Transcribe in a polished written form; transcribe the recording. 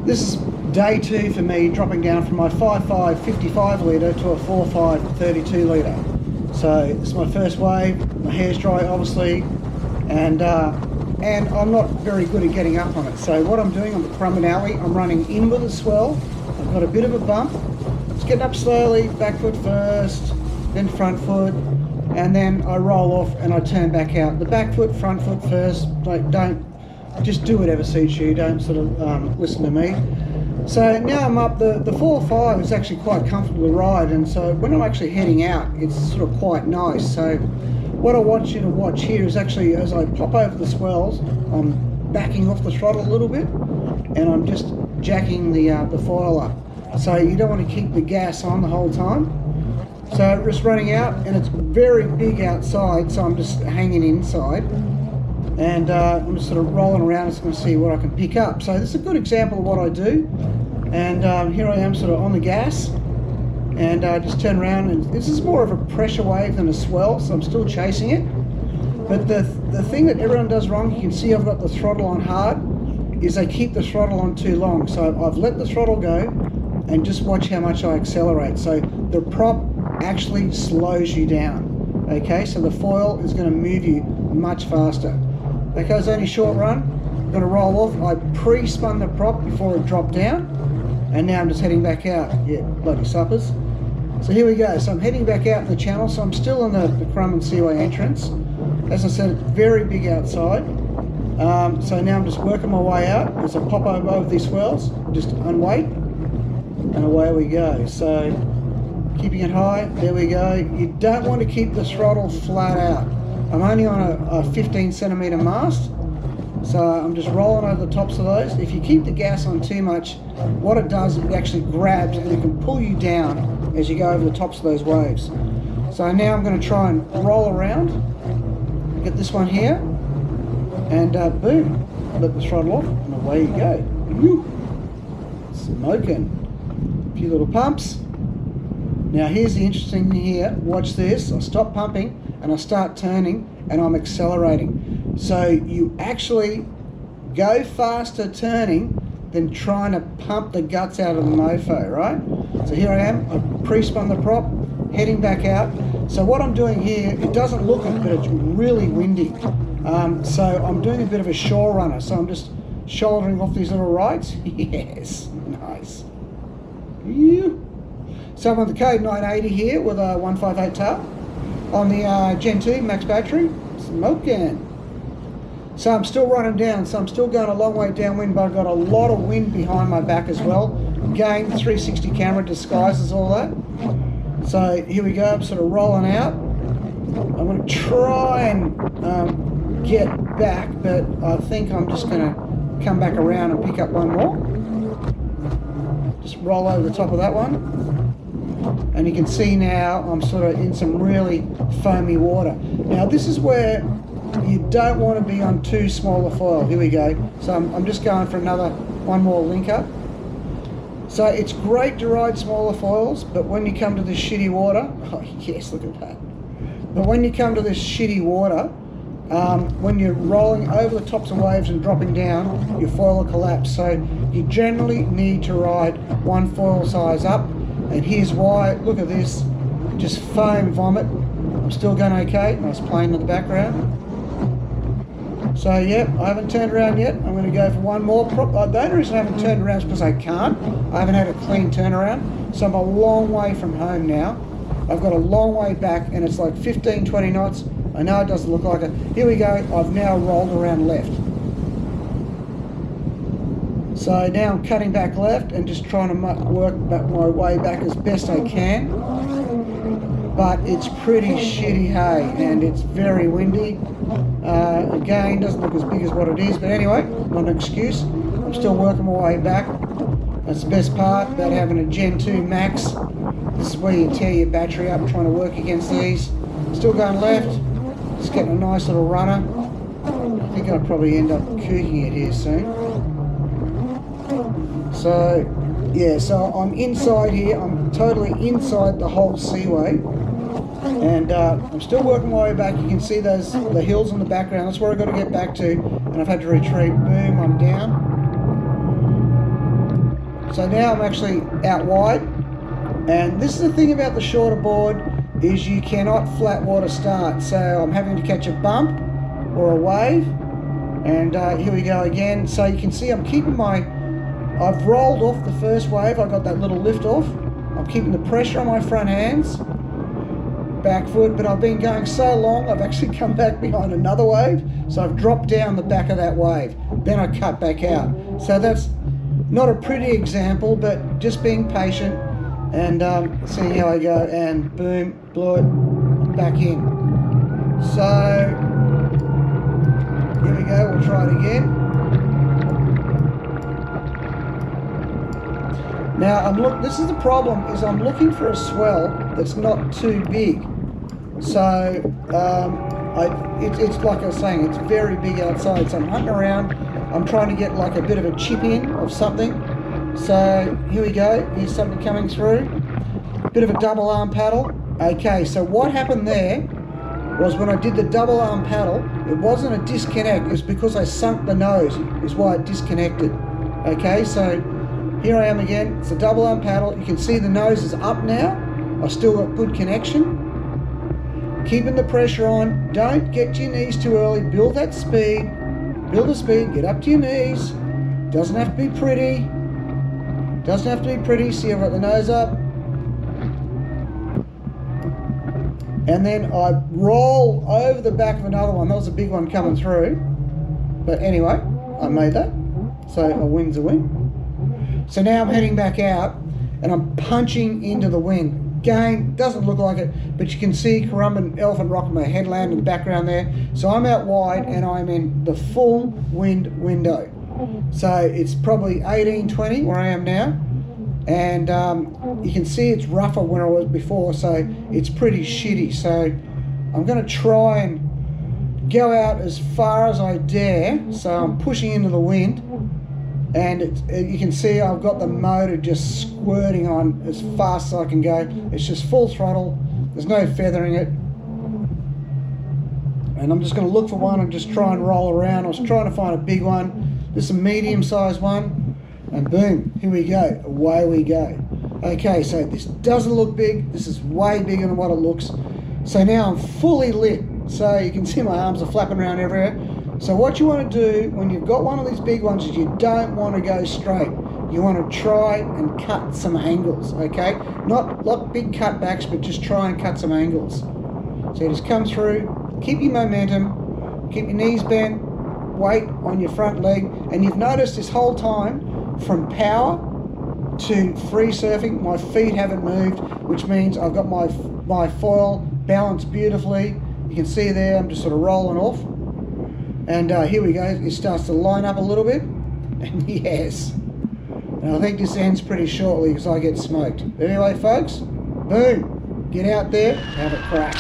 This is day 2 for me, dropping down from my 5.5 55 litre to a 4.5 32 litre. So this is my first wave. My hair's dry, obviously, and I'm not very good at getting up on it. So what I'm doing on the Crumb and Alley, I'm running in with a swell. I've got a bit of a bump. Just getting up slowly, back foot first, then front foot, and then I roll off and I turn back out. The back foot, front foot first. Like, just do whatever suits you. Don't sort of listen to me. So now I'm up. The 4.5 is actually quite comfortable to ride, and so when I'm actually heading out, it's sort of quite nice. So what I want you to watch here is actually as I pop over the swells, I'm backing off the throttle a little bit, and I'm just jacking the foil up. So you don't want to keep the gas on the whole time. So just running out, and it's very big outside, so I'm just hanging inside. And I'm just sort of rolling around, just going to see what I can pick up. So this is a good example of what I do. And here I am sort of on the gas, and just turn around, and this is more of a pressure wave than a swell, so I'm still chasing it. But the thing that everyone does wrong, you can see I've got the throttle on hard, is they keep the throttle on too long. So I've let the throttle go, and just watch how much I accelerate. So the prop actually slows you down. Okay, so the foil is going to move you much faster. Okay, it's only short run. I'm going to roll off. I pre-spun the prop before it dropped down, and now I'm just heading back out. Yeah, bloody suppers. So here we go. So I'm heading back out in the channel. So I'm still in the Crumb and Seaway entrance. As I said, it's very big outside. So now I'm just working my way out. As I pop over these swells, just unweight, and away we go. So keeping it high. There we go. You don't want to keep the throttle flat out. I'm only on a 15 centimetre mast, so I'm just rolling over the tops of those. If you keep the gas on too much, what it does, it actually grabs and it can pull you down as you go over the tops of those waves. So now I'm going to try and roll around, get this one here, and boom, let the throttle off, and away you go. Woo. Smoking. A few little pumps. Now here's the interesting thing here. Watch this. I stop pumping and I start turning, and I'm accelerating. So you actually go faster turning than trying to pump the guts out of the mofo, right? So here I am. I pre-spun the prop, heading back out. So what I'm doing here, it doesn't look it, but it's really windy. So I'm doing a bit of a shore runner. So I'm just shouldering off these little rights. Yes, nice. So I'm on the Code 980 here with a 158 tail on the Gen 2 max battery. Smoking. So I'm still running down, so I'm still going a long way downwind, but I've got a lot of wind behind my back as well. Again, 360 camera disguises all that. So here we go, I'm sort of rolling out. I'm going to try and get back, but I think I'm just going to come back around and pick up one more. Just roll over the top of that one. And you can see now I'm sort of in some really foamy water. Now this is where you don't want to be on too small a foil. Here we go. So I'm just going for one more link up. So it's great to ride smaller foils, but when you come to this shitty water, oh yes, look at that. But when you come to this shitty water, when you're rolling over the tops of waves and dropping down, your foil will collapse. So you generally need to ride one foil size up. And here's why. Look at this, just foam vomit. I'm still going okay. Nice plane in the background. So yeah, I haven't turned around yet. I'm going to go for one more. The only reason I haven't turned around is because I can't. I haven't had a clean turnaround. So I'm a long way from home now. I've got a long way back, and it's like 15, 20 knots. I know it doesn't look like it. Here we go. I've now rolled around left. So now I'm cutting back left and just trying to work my way back as best I can. But it's pretty shitty, hey, and it's very windy. Again, doesn't look as big as what it is, but anyway, not an excuse. I'm still working my way back. That's the best part about having a Gen 2 Max. This is where you tear your battery up trying to work against these. Still going left, just getting a nice little runner. I think I'll probably end up kooking it here soon. So yeah, so I'm inside here. I'm totally inside the whole seaway, and I'm still working my way back. You can see the hills in the background. That's where I've got to get back to, and I've had to retreat. Boom, I'm down. So now I'm actually out wide, and this is the thing about the shorter board, is you cannot flat water start. So I'm having to catch a bump or a wave, and here we go again. So you can see I'm keeping I've rolled off the first wave, I got that little lift off. I'm keeping the pressure on my front hands, back foot, but I've been going so long, I've actually come back behind another wave, so I've dropped down the back of that wave, then I cut back out. So that's not a pretty example, but just being patient and seeing how I go, and boom, blew it, I'm back in. So here we go, we'll try it again. Now this is the problem, is I'm looking for a swell that's not too big. So it's like I was saying, it's very big outside, so I'm hunting around, I'm trying to get like a bit of a chip in of something. So here we go, here's something coming through, bit of a double arm paddle. Okay, so what happened there was when I did the double arm paddle, it wasn't a disconnect, it's because I sunk the nose, is why it disconnected. Okay, so here I am again, it's a double arm paddle, you can see the nose is up now, I've still got good connection. Keeping the pressure on, don't get to your knees too early, build that speed, build the speed, get up to your knees, doesn't have to be pretty, see I've got the nose up. And then I roll over the back of another one, that was a big one coming through, but anyway, I made that, so a win's a win. So now I'm heading back out and I'm punching into the wind. Again, doesn't look like it, but you can see Currumbin Elephant Rock and my headland in the background there. So I'm out wide and I'm in the full wind window. So it's probably 18, 20 where I am now. And you can see it's rougher where I was before, so it's pretty shitty. So I'm gonna try and go out as far as I dare. So I'm pushing into the wind. And you can see I've got the motor just squirting on as fast as I can go. It's just full throttle, there's no feathering it. And I'm just going to look for one and just try and roll around. I was trying to find a big one, this is a medium sized one, and boom, here we go, away we go. Okay, so this doesn't look big, this is way bigger than what it looks. So now I'm fully lit, so you can see my arms are flapping around everywhere. So what you want to do when you've got one of these big ones is you don't want to go straight. You want to try and cut some angles, okay? Not big cutbacks, but just try and cut some angles. So you just come through, keep your momentum, keep your knees bent, weight on your front leg, and you've noticed this whole time from power to free surfing, my feet haven't moved, which means I've got my foil balanced beautifully. You can see there, I'm just sort of rolling off. And here we go, it starts to line up a little bit, and yes. And I think this ends pretty shortly because I get smoked. But anyway folks, boom, get out there, have a crack.